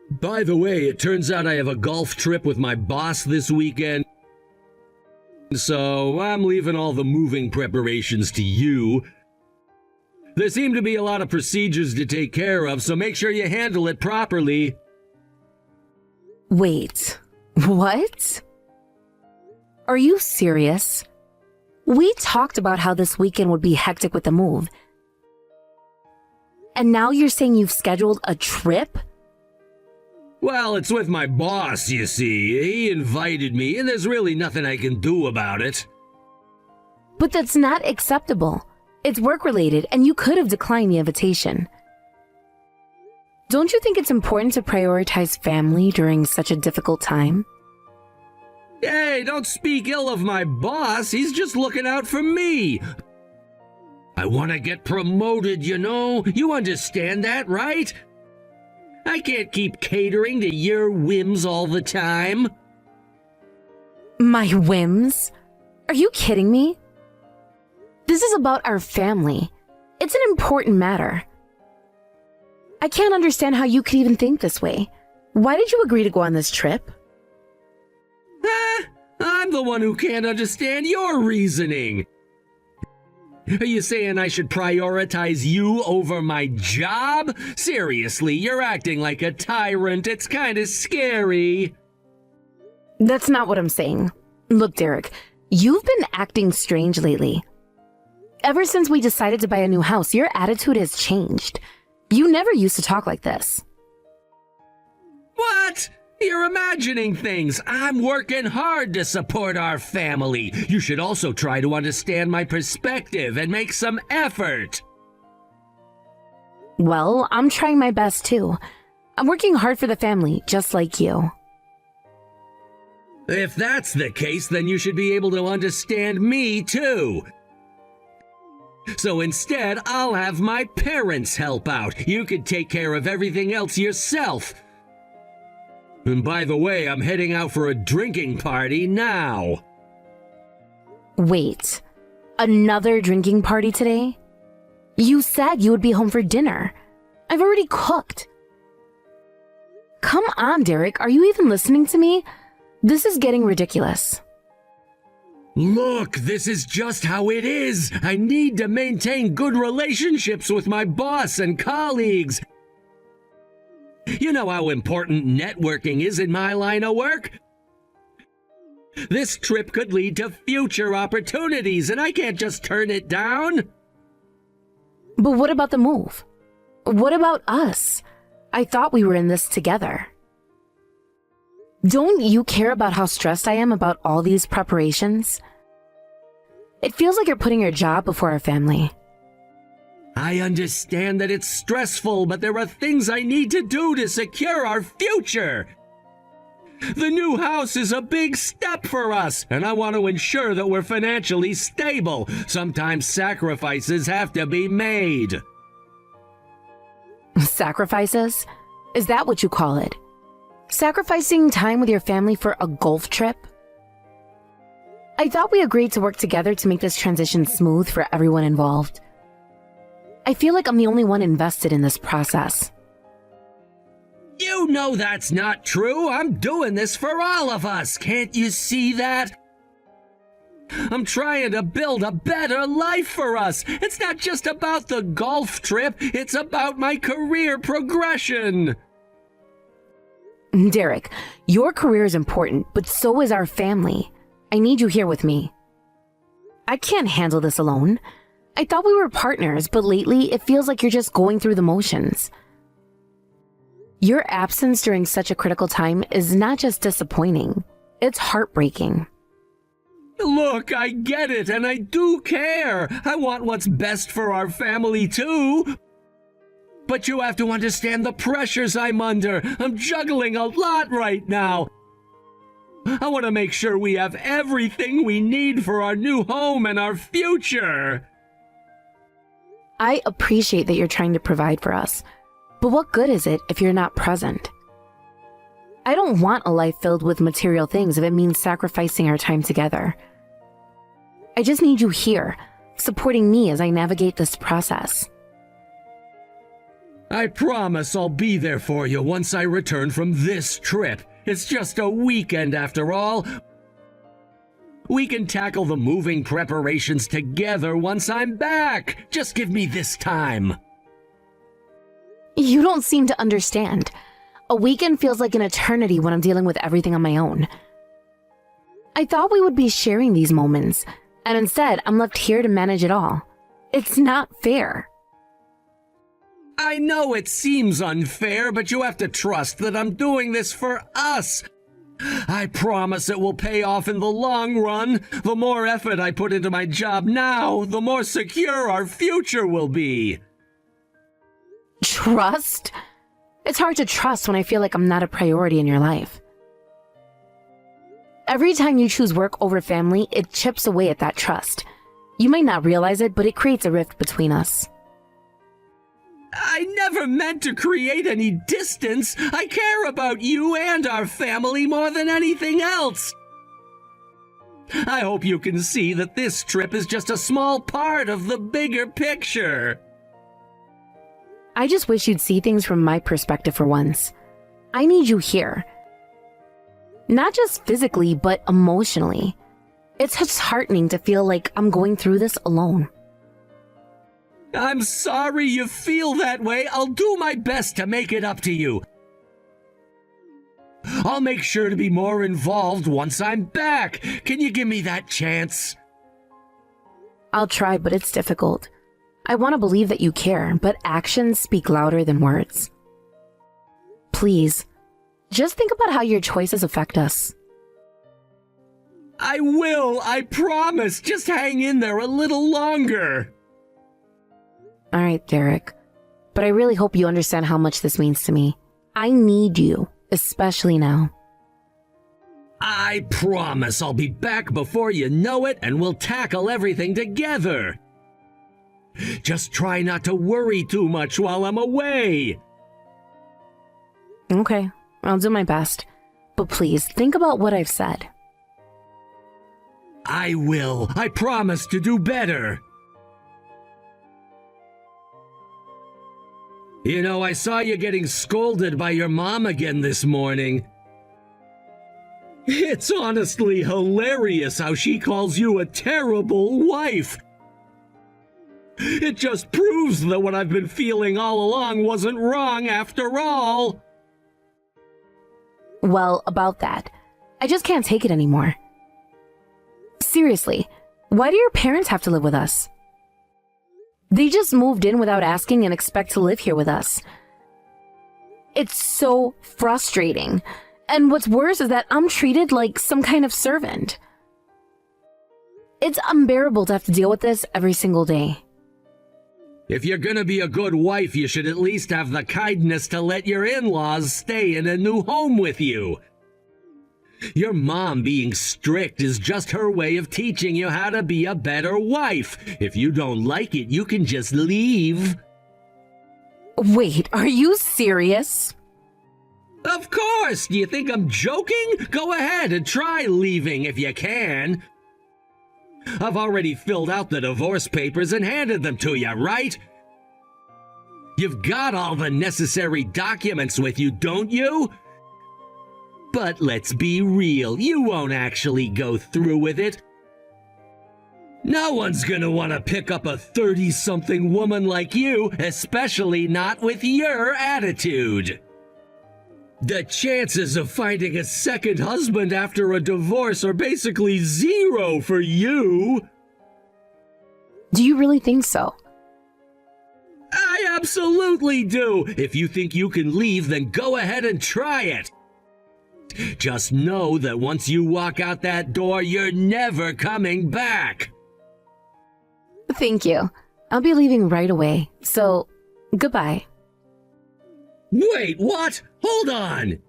By the way, it turns out I have a golf trip with my boss this weekend, so I'm leaving all the moving preparations to you. There seem to be a lot of procedures to take care of, so make sure you handle it properly. Wait, what? Are you serious? We talked about how this weekend would be hectic with the move. And now you're saying you've scheduled a trip? Well, it's with my boss, you see. He invited me, and there's really nothing I can do about it. But that's not acceptable. It's work-related, and you could have declined the invitation. Don't you think it's important to prioritize family during such a difficult time? Hey, don't speak ill of my boss. He's just looking out for me. I want to get promoted, you know. You understand that, right? I can't keep catering to your whims all the time. My whims? Are you kidding me? This is about our family. It's an important matter. I can't understand how you could even think this way. Why did you agree to go on this trip? I'm the one who can't understand your reasoning. Are you saying I should prioritize you over my job? Seriously, you're acting like a tyrant. It's kind of scary. That's not what I'm saying. Look, Derek, you've been acting strange lately. Ever since we decided to buy a new house, your attitude has changed. You never used to talk like this. What? You're imagining things. I'm working hard to support our family. You should also try to understand my perspective and make some effort. Well, I'm trying my best too. I'm working hard for the family, just like you. If that's the case, then you should be able to understand me too. So instead, I'll have my parents help out. You could take care of everything else yourself. And by the way, I'm heading out for a drinking party now. Wait, another drinking party today? You said you would be home for dinner. I've already cooked. Come on, Derek, are you even listening to me? This is getting ridiculous. Look, this is just how it is. I need to maintain good relationships with my boss and colleagues. You know how important networking is in my line of work? This trip could lead to future opportunities, and I can't just turn it down. But what about the move? What about us? I thought we were in this together. Don't you care about how stressed I am about all these preparations? It feels like you're putting your job before our family. I understand that it's stressful, but there are things I need to do to secure our future. The new house is a big step for us, and I want to ensure that we're financially stable. Sometimes sacrifices have to be made. Sacrifices? Is that what you call it? Sacrificing time with your family for a golf trip? I thought we agreed to work together to make this transition smooth for everyone involved. I feel like I'm the only one invested in this process. You know that's not true. I'm doing this for all of us. Can't you see that? I'm trying to build a better life for us. It's not just about the golf trip. It's about my career progression. Derek, your career is important, but so is our family. I need you here with me. I can't handle this alone. I thought we were partners, but lately it feels like you're just going through the motions. Your absence during such a critical time is not just disappointing, it's heartbreaking. Look, I get it, and I do care. I want what's best for our family, too. But you have to understand the pressures I'm under. I'm juggling a lot right now. I want to make sure we have everything we need for our new home and our future. I appreciate that you're trying to provide for us, but what good is it if you're not present? I don't want a life filled with material things if it means sacrificing our time together. I just need you here, supporting me as I navigate this process. I promise I'll be there for you once I return from this trip. It's just a weekend after all. We can tackle the moving preparations together once I'm back. Just give me this time. You don't seem to understand. A weekend feels like an eternity when I'm dealing with everything on my own. I thought we would be sharing these moments, and instead I'm left here to manage it all. It's not fair. I know it seems unfair, but you have to trust that I'm doing this for us. I promise it will pay off in the long run. The more effort I put into my job now, the more secure our future will be. Trust? It's hard to trust when I feel like I'm not a priority in your life. Every time you choose work over family, it chips away at that trust. You might not realize it, but it creates a rift between us. I never meant to create any distance. I care about you and our family more than anything else. I hope you can see that this trip is just a small part of the bigger picture. I just wish you'd see things from my perspective for once. I need you here. Not just physically, but emotionally. It's disheartening to feel like I'm going through this alone. I'm sorry you feel that way. I'll do my best to make it up to you. I'll make sure to be more involved once I'm back. Can you give me that chance? I'll try, but it's difficult. I want to believe that you care, but actions speak louder than words. Please, just think about how your choices affect us. I will, I promise. Just hang in there a little longer. All right, Derek. But I really hope you understand how much this means to me. I need you, especially now. I promise I'll be back before you know it, and we'll tackle everything together. Just try not to worry too much while I'm away. Okay, I'll do my best. But please, think about what I've said. I will. I promise to do better. You know, I saw you getting scolded by your mom again this morning. It's honestly hilarious how she calls you a terrible wife. It just proves that what I've been feeling all along wasn't wrong after all. Well, about that, I just can't take it anymore. Seriously, why do your parents have to live with us? They just moved in without asking and expect to live here with us. It's so frustrating. And what's worse is that I'm treated like some kind of servant. It's unbearable to have to deal with this every single day. If you're gonna be a good wife, you should at least have the kindness to let your in-laws stay in a new home with you. Your mom being strict is just her way of teaching you how to be a better wife. If you don't like it, you can just leave. Wait, are you serious? Of course! Do you think I'm joking? Go ahead and try leaving if you can. I've already filled out the divorce papers and handed them to you, right? You've got all the necessary documents with you, don't you? But let's be real, you won't actually go through with it. No one's gonna want to pick up a 30-something woman like you, especially not with your attitude. The chances of finding a second husband after a divorce are basically zero for you. Do you really think so? I absolutely do. If you think you can leave, then go ahead and try it. Just know that once you walk out that door, you're never coming back. Thank you. I'll be leaving right away, so goodbye. Wait, what? Hold on!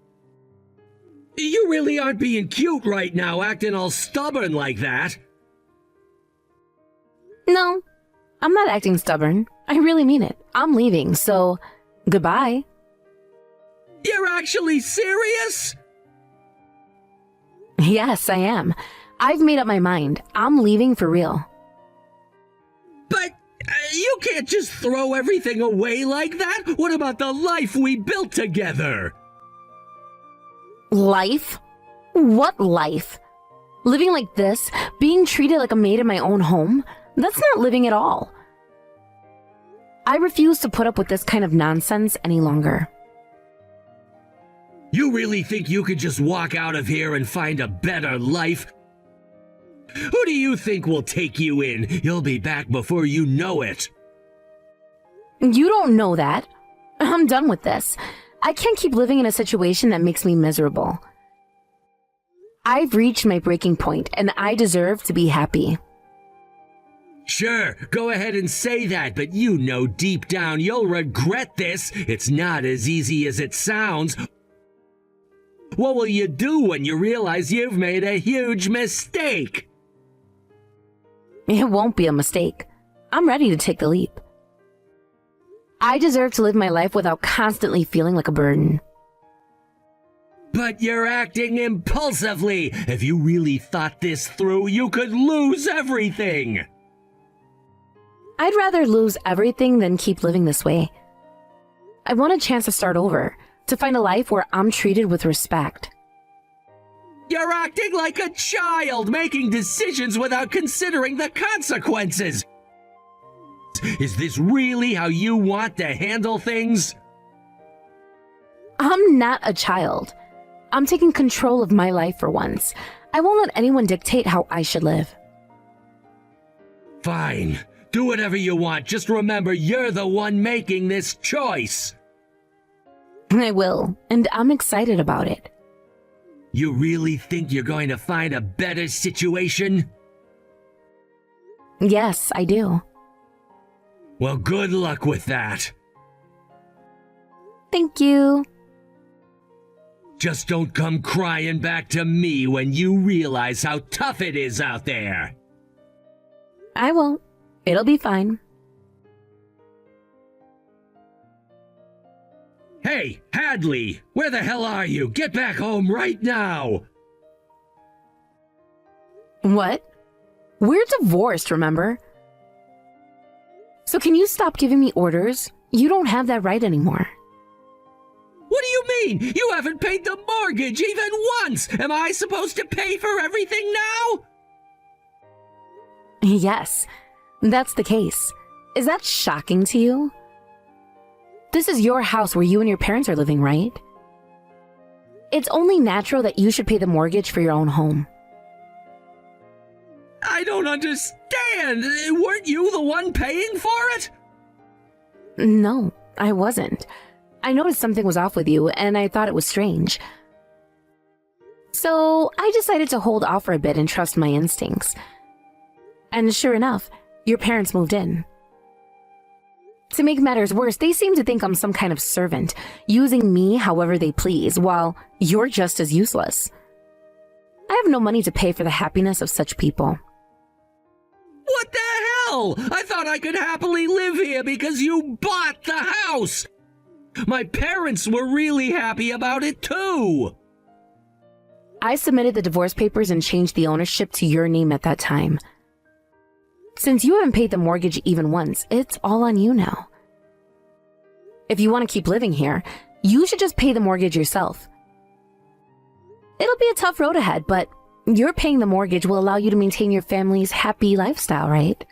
You really aren't being cute right now, acting all stubborn like that. No, I'm not acting stubborn. I really mean it. I'm leaving, so goodbye. You're actually serious? Yes, I am. I've made up my mind. I'm leaving for real. But you can't can't just throw everything away like that. What about the life we built together? Life? What life? Living like this, being treated like a maid in my own home? That's not living at all. I refuse to put up with this kind of nonsense any longer. You really think you could just walk out of here and find a better life? Who do you think will take you in? You'll be back before you know it. You don't know that. I'm done with this. I can't keep living in a situation that makes me miserable. I've reached my breaking point, and I deserve to be happy. Sure, go ahead and say that, but you know deep down you'll regret this. It's not as easy as it sounds. What will you do when you realize you've made a huge mistake? It won't be a mistake. I'm ready to take the leap. I deserve to live my life without constantly feeling like a burden. But you're acting impulsively. If you really thought this through, you could lose everything. I'd rather lose everything than keep living this way. I want a chance to start over, to find a life where I'm treated with respect. You're acting like a child, making decisions without considering the consequences. Is this really how you want to handle things? I'm not a child. I'm taking control of my life for once. I won't let anyone dictate how I should live. Fine. Do whatever you want. Just remember, you're the one making this choice. I will, and I'm excited about it. You really think you're going to find a better situation? Yes, I do. Well, good luck with that. Thank you. Just don't come crying back to me when you realize how tough it is out there. I won't. It'll be fine. Hey, Hadley, where the hell are you? Get back home right now! What? We're divorced, remember? So can you stop giving me orders? You don't have that right anymore. What do you mean? You haven't paid the mortgage even once! Am I supposed to pay for everything now? Yes, that's the case. Is that shocking to you? This is your house where you and your parents are living, right? It's only natural that you should pay the mortgage for your own home. I don't understand! Weren't you the one paying for it? No, I wasn't. I noticed something was off with you, and I thought it was strange. So I decided to hold off for a bit and trust my instincts. And sure enough, your parents moved in. To make matters worse, they seem to think I'm some kind of servant, using me however they please, while you're just as useless. I have no money to pay for the happiness of such people. What the hell? I thought I could happily live here because you bought the house! My parents were really happy about it too! I submitted the divorce papers and changed the ownership to your name at that time. Since you haven't paid the mortgage even once, it's all on you now. If you want to keep living here, you should just pay the mortgage yourself. It'll be a tough road ahead, but your paying the mortgage will allow you to maintain your family's happy lifestyle, right?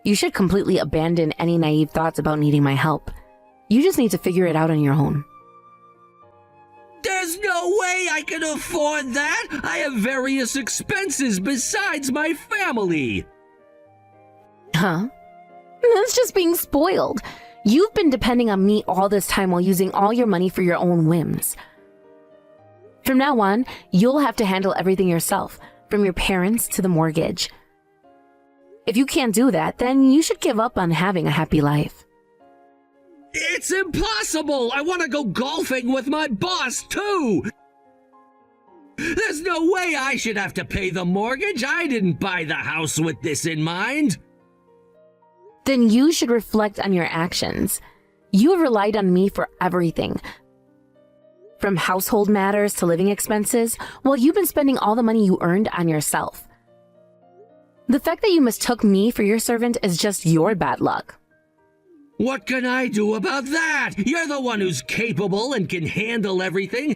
You should completely abandon any naive thoughts about needing my help. You just need to figure it out on your own. There's no way I can afford that! I have various expenses besides my family! Huh? That's just being spoiled. You've been depending on me all this time while using all your money for your own whims. From now on, you'll have to handle everything yourself, from your parents to the mortgage. If you can't do that, then you should give up on having a happy life. It's impossible! I want to go golfing with my boss, too! There's no way I should have to pay the mortgage. I didn't buy the house with this in mind. Then you should reflect on your actions. You have relied on me for everything, from household matters to living expenses, while you've been spending all the money you earned on yourself. The fact that you mistook me for your servant is just your bad luck, What can I do about that? You're the one who's capable and can handle everything.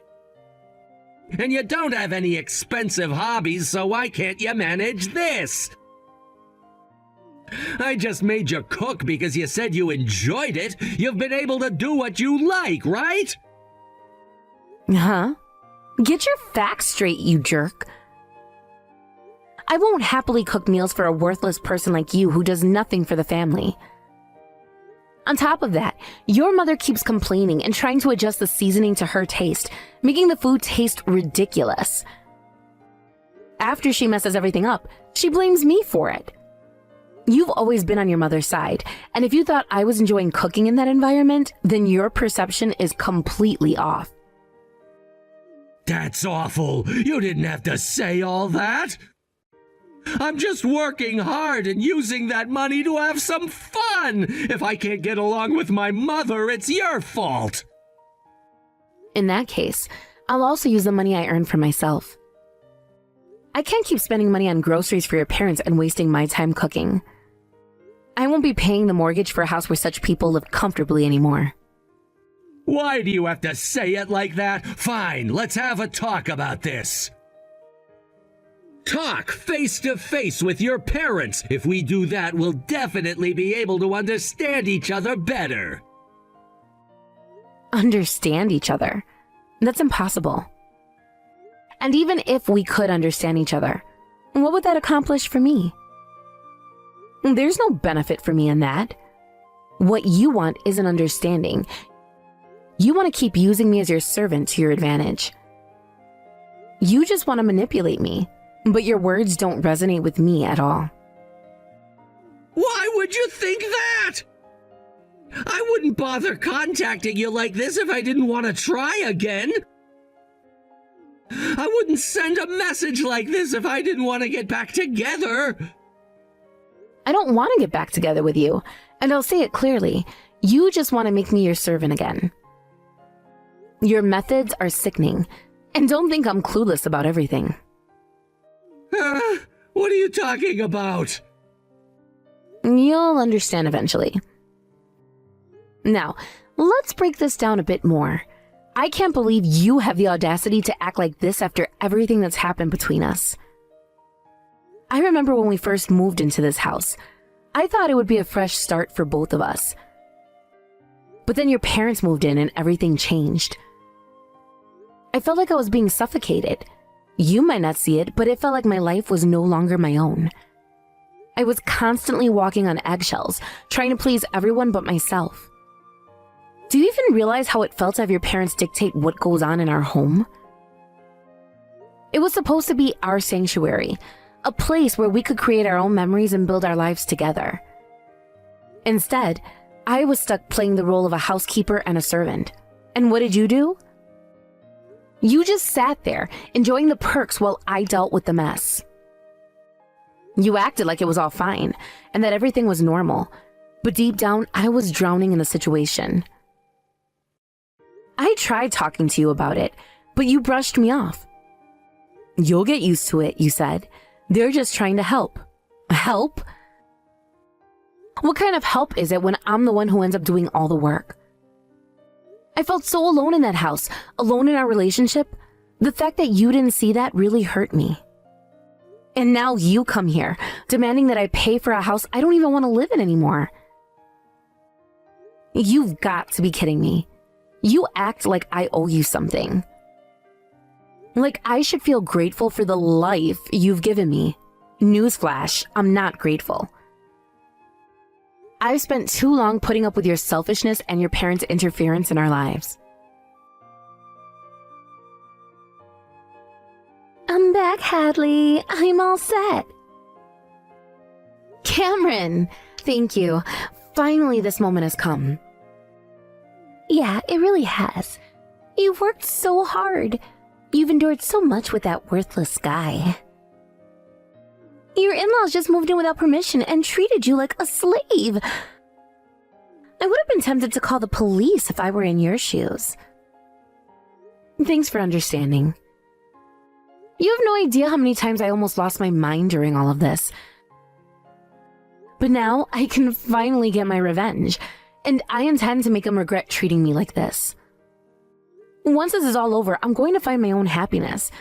And you don't have any expensive hobbies, so why can't you manage this? I just made you cook because you said you enjoyed it. You've been able to do what you like, right? Huh? Get your facts straight, you jerk. I won't happily cook meals for a worthless person like you who does nothing for the family. On top of that, your mother keeps complaining and trying to adjust the seasoning to her taste, making the food taste ridiculous. After she messes everything up, she blames me for it. You've always been on your mother's side, and if you thought I was enjoying cooking in that environment, then your perception is completely off. That's awful. You didn't have to say all that. I'm just working hard and using that money to have some fun. If I can't get along with my mother, it's your fault. In that case, I'll also use the money I earn for myself. I can't keep spending money on groceries for your parents and wasting my time cooking. I won't be paying the mortgage for a house where such people live comfortably anymore. Why do you have to say it like that? Fine, let's have a talk about this. Talk face to face with your parents. If we do that, we'll definitely be able to understand each other better. Understand each other? That's impossible. And even if we could understand each other, what would that accomplish for me? There's no benefit for me in that. What you want is an understanding. You want to keep using me as your servant to your advantage. You just want to manipulate me, but your words don't resonate with me at all. Why would you think that? I wouldn't bother contacting you like this if I didn't want to try again. I wouldn't send a message like this if I didn't want to get back together. I don't want to get back together with you, and I'll say it clearly. You just want to make me your servant again. Your methods are sickening, and don't think I'm clueless about everything. What are you talking about? You'll understand eventually. Now, let's break this down a bit more. I can't believe you have the audacity to act like this after everything that's happened between us. I remember when we first moved into this house, I thought it would be a fresh start for both of us. But then your parents moved in and everything changed. I felt like I was being suffocated. You might not see it, but it felt like my life was no longer my own. I was constantly walking on eggshells, trying to please everyone but myself. Do you even realize how it felt to have your parents dictate what goes on in our home? It was supposed to be our sanctuary, a place where we could create our own memories and build our lives together. Instead, I was stuck playing the role of a housekeeper and a servant. And what did you do? You just sat there, enjoying the perks while I dealt with the mess. You acted like it was all fine, and that everything was normal. But deep down, I was drowning in the situation. I tried talking to you about it, but you brushed me off. You'll get used to it, you said. They're just trying to help. Help? What kind of help is it when I'm the one who ends up doing all the work? I felt so alone in that house, alone in our relationship. The fact that you didn't see that really hurt me. And now you come here, demanding that I pay for a house I don't even want to live in anymore. You've got to be kidding me. You act like I owe you something. Like I should feel grateful for the life you've given me. Newsflash, I'm not grateful. I've spent too long putting up with your selfishness and your parents' interference in our lives. I'm back, Hadley. I'm all set. Cameron! Thank you. Finally, this moment has come. Yeah, it really has. You've worked so hard. You've endured so much with that worthless guy. Your in-laws just moved in without permission and treated you like a slave. I would have been tempted to call the police if I were in your shoes. Thanks for understanding. You have no idea how many times I almost lost my mind during all of this. But now I can finally get my revenge. And I intend to make him regret treating me like this. Once this is all over, I'm going to find my own happiness.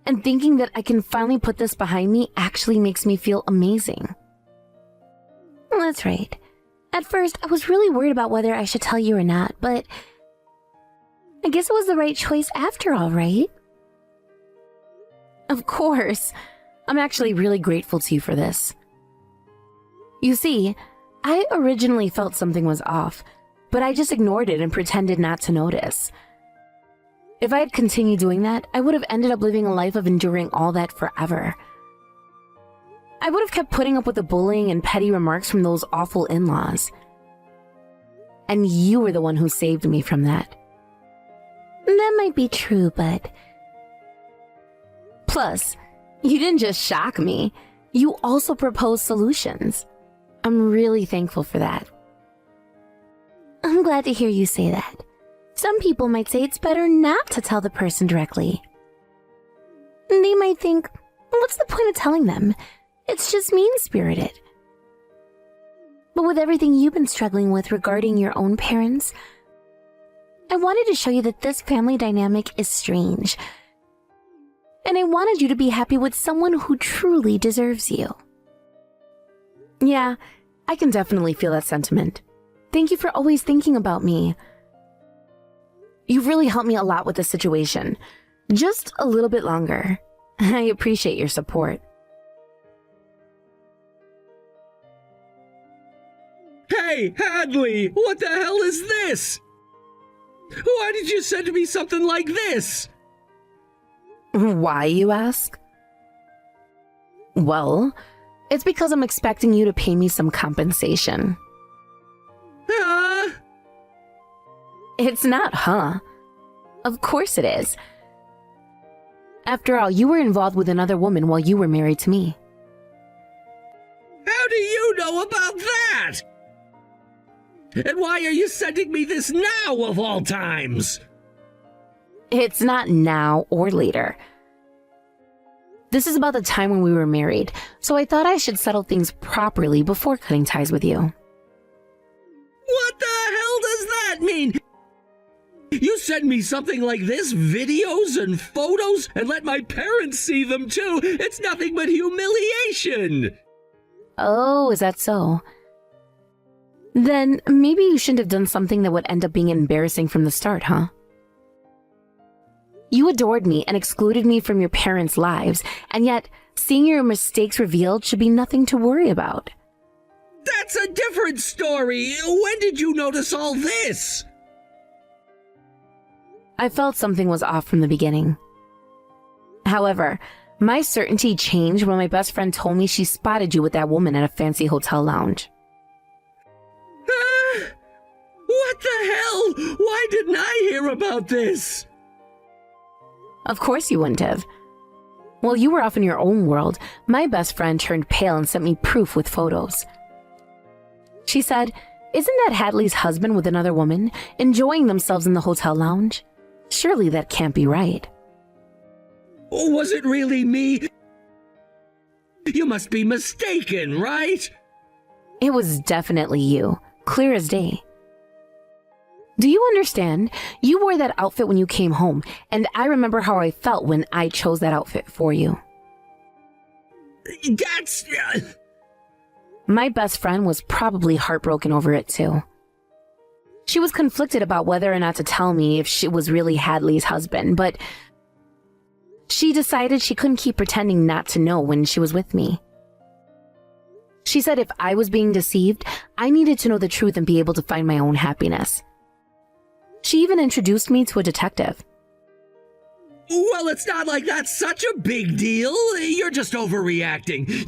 And thinking that I can finally put this behind me actually makes me feel amazing. That's right. At first, I was really worried about whether I should tell you or not, but I guess it was the right choice after all, right? Of course. I'm actually really grateful to you for this. You see, I originally felt something was off, but I just ignored it and pretended not to notice. If I had continued doing that, I would have ended up living a life of enduring all that forever. I would have kept putting up with the bullying and petty remarks from those awful in-laws. And you were the one who saved me from that. That might be true, but... Plus, you didn't just shock me, you also proposed solutions. I'm really thankful for that. I'm glad to hear you say that. Some people might say it's better not to tell the person directly. They might think, what's the point of telling them? It's just mean-spirited. But with everything you've been struggling with regarding your own parents, I wanted to show you that this family dynamic is strange. And I wanted you to be happy with someone who truly deserves you. Yeah, I can definitely feel that sentiment. Thank you for always thinking about me. You've really helped me a lot with this situation. Just a little bit longer. I appreciate your support. Hey, Hadley! What the hell is this? Why did you send me something like this? Why, you ask? Well, it's because I'm expecting you to pay me some compensation. It's not, huh? Of course it is. After all, you were involved with another woman while you were married to me. How do you know about that? And why are you sending me this now of all times? It's not now or later. This is about the time when we were married, so I thought I should settle things properly before cutting ties with you. What the hell does that mean? You send me something like this, videos and photos, and let my parents see them too. It's nothing but humiliation. Oh, is that so? Then maybe you shouldn't have done something that would end up being embarrassing from the start, huh? You adored me and excluded me from your parents' lives, and yet seeing your mistakes revealed should be nothing to worry about. That's a different story. When did you notice all this? I felt something was off from the beginning. However, my certainty changed when my best friend told me she spotted you with that woman at a fancy hotel lounge. What the hell? Why didn't I hear about this? Of course you wouldn't have. While you were off in your own world, my best friend turned pale and sent me proof with photos. She said, "Isn't that Hadley's husband with another woman, enjoying themselves in the hotel lounge? Surely that can't be right." Was it really me? You must be mistaken, right? It was definitely you, clear as day. Do you understand? You wore that outfit when you came home, and I remember how I felt when I chose that outfit for you. That's... My best friend was probably heartbroken over it too. She was conflicted about whether or not to tell me if she was really Hadley's husband, but she decided she couldn't keep pretending not to know when she was with me. She said if I was being deceived, I needed to know the truth and be able to find my own happiness. She even introduced me to a detective. Well, it's not like that's such a big deal. You're just overreacting.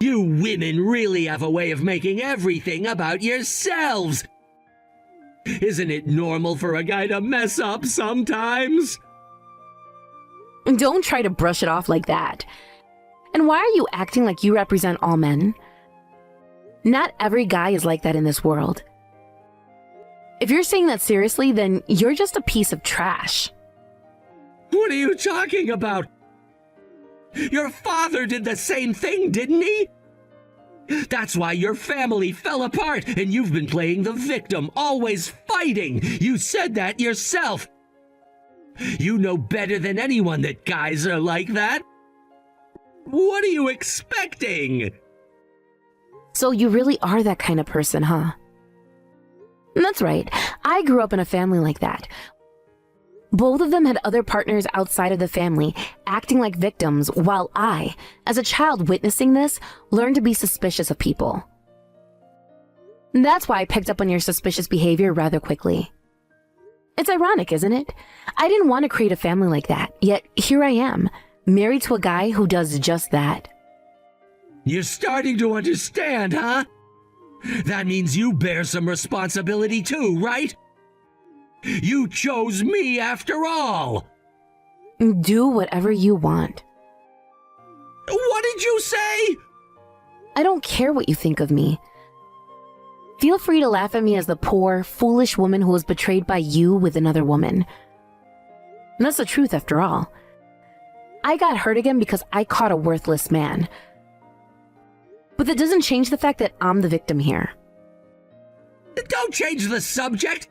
You women really have a way of making everything about yourselves. Isn't it normal for a guy to mess up sometimes? Don't try to brush it off like that. And why are you acting like you represent all men? Not every guy is like that in this world. If you're saying that seriously, then you're just a piece of trash. What are you talking about? Your father did the same thing, didn't he? That's why your family fell apart and you've been playing the victim, always fighting. You said that yourself. You know better than anyone that guys are like that. What are you expecting? So you really are that kind of person, huh? That's right. I grew up in a family like that. Both of them had other partners outside of the family, acting like victims, while I, as a child witnessing this, learned to be suspicious of people. That's why I picked up on your suspicious behavior rather quickly. It's ironic, isn't it? I didn't want to create a family like that, yet here I am, married to a guy who does just that. You're starting to understand, huh? That means you bear some responsibility too, right? You chose me after all! Do whatever you want. What did you say? I don't care what you think of me. Feel free to laugh at me as the poor, foolish woman who was betrayed by you with another woman. And that's the truth after all. I got hurt again because I caught a worthless man. But that doesn't change the fact that I'm the victim here. Don't change the subject!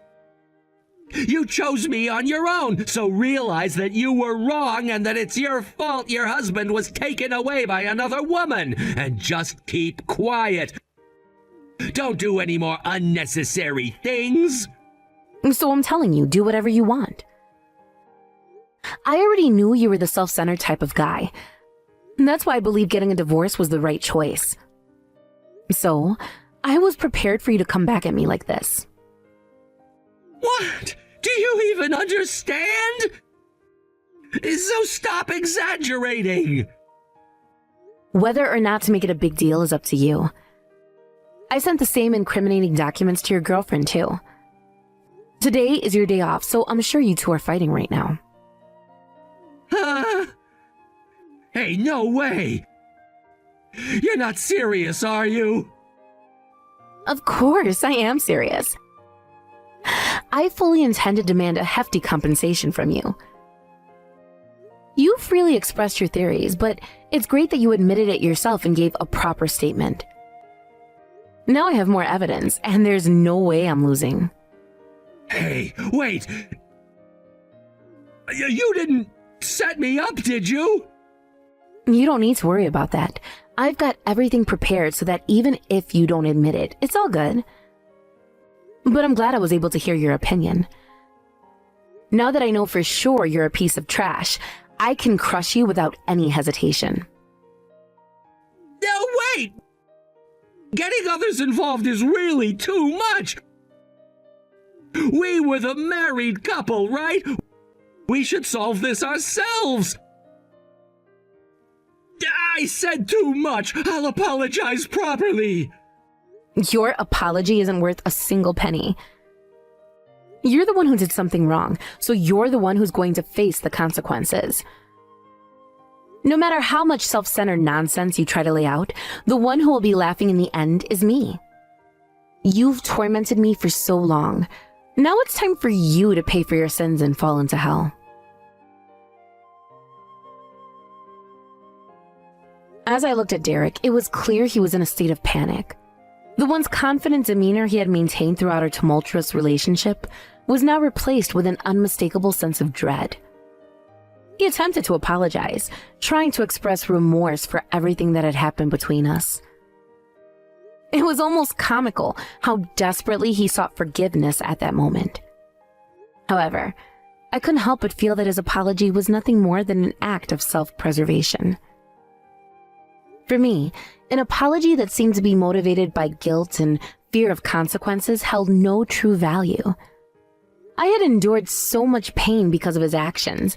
You chose me on your own, so realize that you were wrong and that it's your fault your husband was taken away by another woman. And just keep quiet. Don't do any more unnecessary things. So I'm telling you, do whatever you want. I already knew you were the self-centered type of guy. And that's why I believe getting a divorce was the right choice. So, I was prepared for you to come back at me like this. What? Do you even understand? So stop exaggerating. Whether or not to make it a big deal is up to you. I sent the same incriminating documents to your girlfriend too. Today is your day off, so I'm sure you two are fighting right now. Huh? Hey, no way! You're not serious, are you? Of course, I am serious. I fully intend to demand a hefty compensation from you. You freely expressed your theories, but it's great that you admitted it yourself and gave a proper statement. Now I have more evidence, and there's no way I'm losing. Hey, wait! You didn't set me up, did you? You don't need to worry about that. I've got everything prepared so that even if you don't admit it, it's all good. But I'm glad I was able to hear your opinion. Now that I know for sure you're a piece of trash, I can crush you without any hesitation. No, wait! Getting others involved is really too much! We were the married couple, right? We should solve this ourselves! I said too much! I'll apologize properly! Your apology isn't worth a single penny. You're the one who did something wrong, so you're the one who's going to face the consequences. No matter how much self-centered nonsense you try to lay out, the one who will be laughing in the end is me. You've tormented me for so long. Now it's time for you to pay for your sins and fall into hell. As I looked at Derek, it was clear he was in a state of panic. The once confident demeanor he had maintained throughout our tumultuous relationship was now replaced with an unmistakable sense of dread. He attempted to apologize, trying to express remorse for everything that had happened between us. It was almost comical how desperately he sought forgiveness at that moment. However, I couldn't help but feel that his apology was nothing more than an act of self-preservation. For me, an apology that seemed to be motivated by guilt and fear of consequences held no true value. I had endured so much pain because of his actions,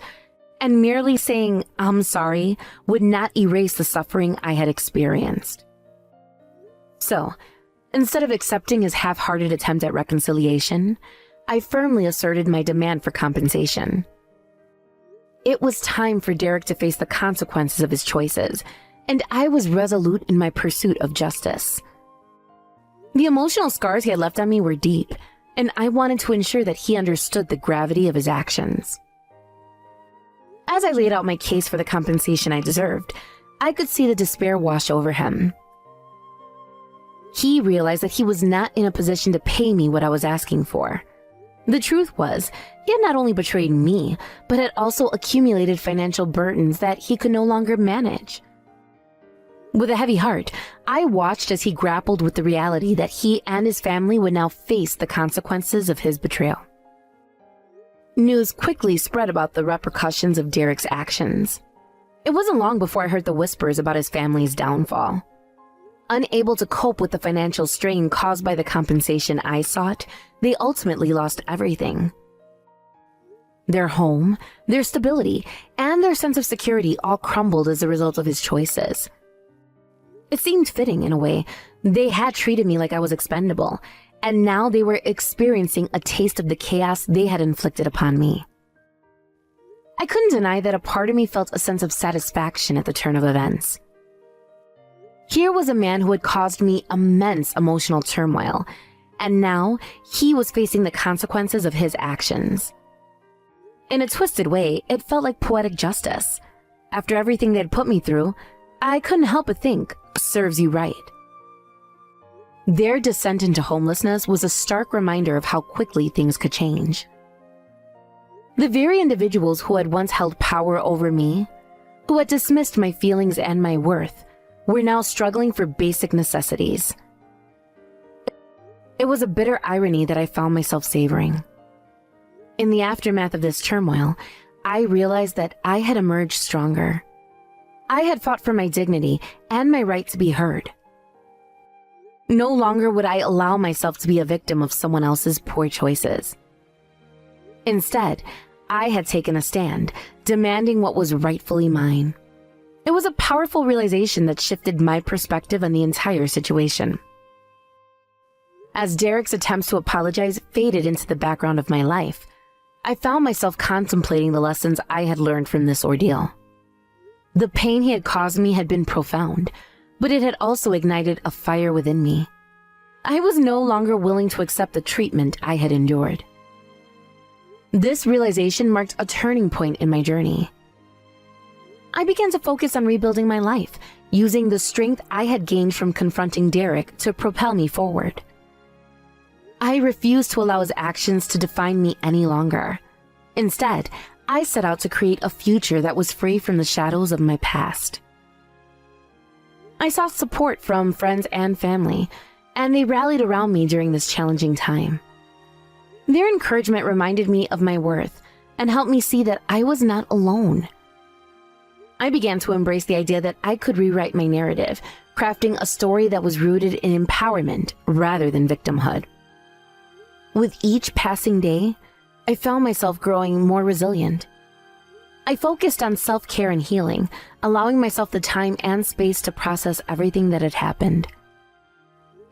and merely saying, "I'm sorry," would not erase the suffering I had experienced. So, instead of accepting his half-hearted attempt at reconciliation, I firmly asserted my demand for compensation. It was time for Derek to face the consequences of his choices, and I was resolute in my pursuit of justice. The emotional scars he had left on me were deep, and I wanted to ensure that he understood the gravity of his actions. As I laid out my case for the compensation I deserved, I could see the despair wash over him. He realized that he was not in a position to pay me what I was asking for. The truth was, he had not only betrayed me, but had also accumulated financial burdens that he could no longer manage. With a heavy heart, I watched as he grappled with the reality that he and his family would now face the consequences of his betrayal. News quickly spread about the repercussions of Derek's actions. It wasn't long before I heard the whispers about his family's downfall. Unable to cope with the financial strain caused by the compensation I sought, they ultimately lost everything. Their home, their stability, and their sense of security all crumbled as a result of his choices. It seemed fitting in a way. They had treated me like I was expendable, and now they were experiencing a taste of the chaos they had inflicted upon me. I couldn't deny that a part of me felt a sense of satisfaction at the turn of events. Here was a man who had caused me immense emotional turmoil, and now he was facing the consequences of his actions. In a twisted way, it felt like poetic justice. After everything they had put me through, I couldn't help but think, serves you right. Their descent into homelessness was a stark reminder of how quickly things could change. The very individuals who had once held power over me, who had dismissed my feelings and my worth, were now struggling for basic necessities. It was a bitter irony that I found myself savoring. In the aftermath of this turmoil, I realized that I had emerged stronger. I had fought for my dignity and my right to be heard. No longer would I allow myself to be a victim of someone else's poor choices. Instead, I had taken a stand, demanding what was rightfully mine. It was a powerful realization that shifted my perspective on the entire situation. As Derek's attempts to apologize faded into the background of my life, I found myself contemplating the lessons I had learned from this ordeal. The pain he had caused me had been profound, but it had also ignited a fire within me. I was no longer willing to accept the treatment I had endured. This realization marked a turning point in my journey. I began to focus on rebuilding my life, using the strength I had gained from confronting Derek to propel me forward. I refused to allow his actions to define me any longer. Instead, I set out to create a future that was free from the shadows of my past. I sought support from friends and family, and they rallied around me during this challenging time. Their encouragement reminded me of my worth and helped me see that I was not alone. I began to embrace the idea that I could rewrite my narrative, crafting a story that was rooted in empowerment rather than victimhood. With each passing day, I found myself growing more resilient. I focused on self-care and healing, allowing myself the time and space to process everything that had happened.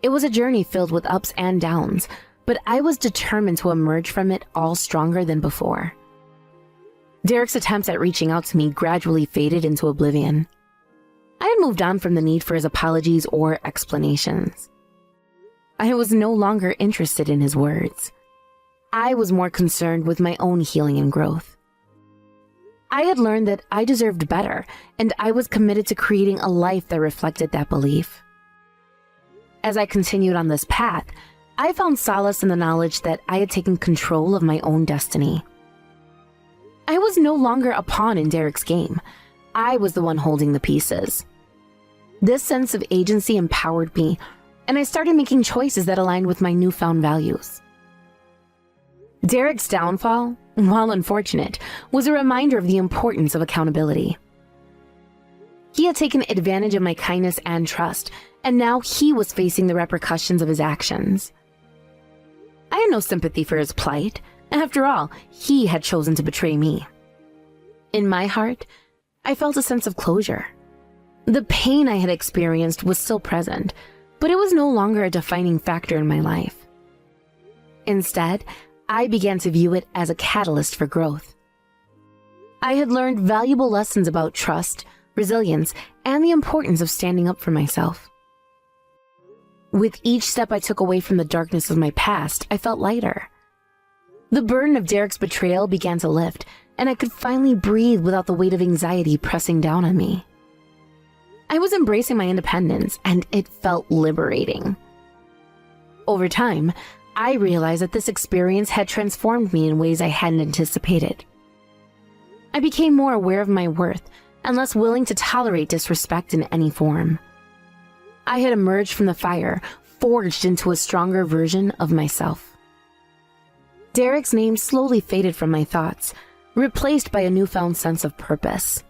It was a journey filled with ups and downs, but I was determined to emerge from it all stronger than before. Derek's attempts at reaching out to me gradually faded into oblivion. I had moved on from the need for his apologies or explanations. I was no longer interested in his words. I was more concerned with my own healing and growth. I had learned that I deserved better, and I was committed to creating a life that reflected that belief. As I continued on this path, I found solace in the knowledge that I had taken control of my own destiny. I was no longer a pawn in Derek's game. I was the one holding the pieces. This sense of agency empowered me, and I started making choices that aligned with my newfound values. Derek's downfall, while unfortunate, was a reminder of the importance of accountability. He had taken advantage of my kindness and trust, and now he was facing the repercussions of his actions. I had no sympathy for his plight. After all, he had chosen to betray me. In my heart, I felt a sense of closure. The pain I had experienced was still present, but it was no longer a defining factor in my life. Instead, I began to view it as a catalyst for growth. I had learned valuable lessons about trust, resilience, and the importance of standing up for myself. With each step I took away from the darkness of my past, I felt lighter. The burden of Derek's betrayal began to lift, and I could finally breathe without the weight of anxiety pressing down on me. I was embracing my independence, and it felt liberating. Over time, I realized that this experience had transformed me in ways I hadn't anticipated. I became more aware of my worth and less willing to tolerate disrespect in any form. I had emerged from the fire, forged into a stronger version of myself. Derek's name slowly faded from my thoughts, replaced by a newfound sense of purpose.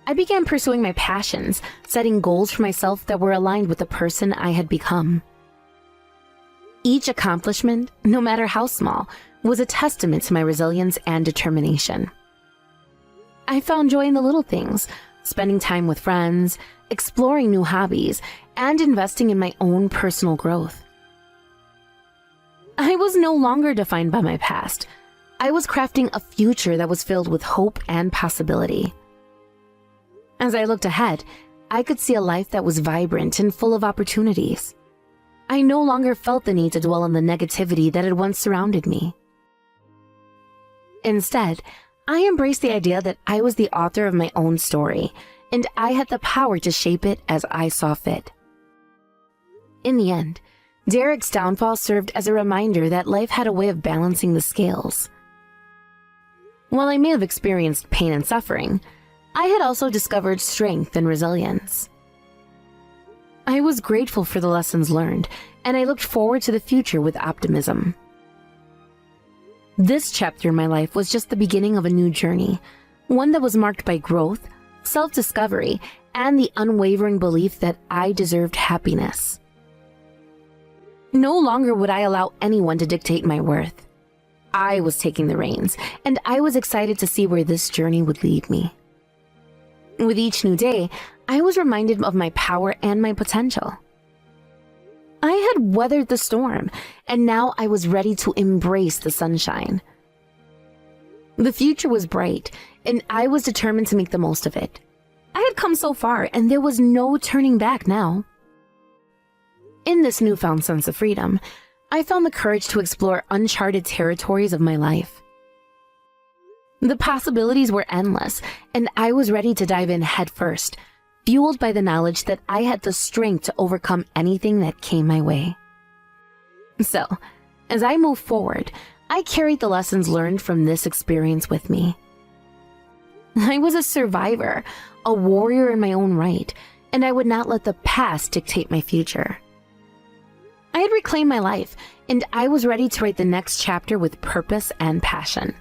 I began pursuing my passions, setting goals for myself that were aligned with the person I had become. Each accomplishment, no matter how small, was a testament to my resilience and determination. I found joy in the little things, spending time with friends, exploring new hobbies, and investing in my own personal growth. I was no longer defined by my past. I was crafting a future that was filled with hope and possibility. As I looked ahead, I could see a life that was vibrant and full of opportunities. I no longer felt the need to dwell on the negativity that had once surrounded me. Instead, I embraced the idea that I was the author of my own story, and I had the power to shape it as I saw fit. In the end, Derek's downfall served as a reminder that life had a way of balancing the scales. While I may have experienced pain and suffering, I had also discovered strength and resilience. I was grateful for the lessons learned, and I looked forward to the future with optimism. This chapter in my life was just the beginning of a new journey, one that was marked by growth, self-discovery, and the unwavering belief that I deserved happiness. No longer would I allow anyone to dictate my worth. I was taking the reins, and I was excited to see where this journey would lead me. With each new day, I was reminded of my power and my potential. I had weathered the storm, and now I was ready to embrace the sunshine. The future was bright, and I was determined to make the most of it. I had come so far, and there was no turning back now. In this newfound sense of freedom, I found the courage to explore uncharted territories of my life. The possibilities were endless, and I was ready to dive in headfirst, fueled by the knowledge that I had the strength to overcome anything that came my way. So, as I moved forward, I carried the lessons learned from this experience with me. I was a survivor, a warrior in my own right, and I would not let the past dictate my future. I had reclaimed my life, and I was ready to write the next chapter with purpose and passion.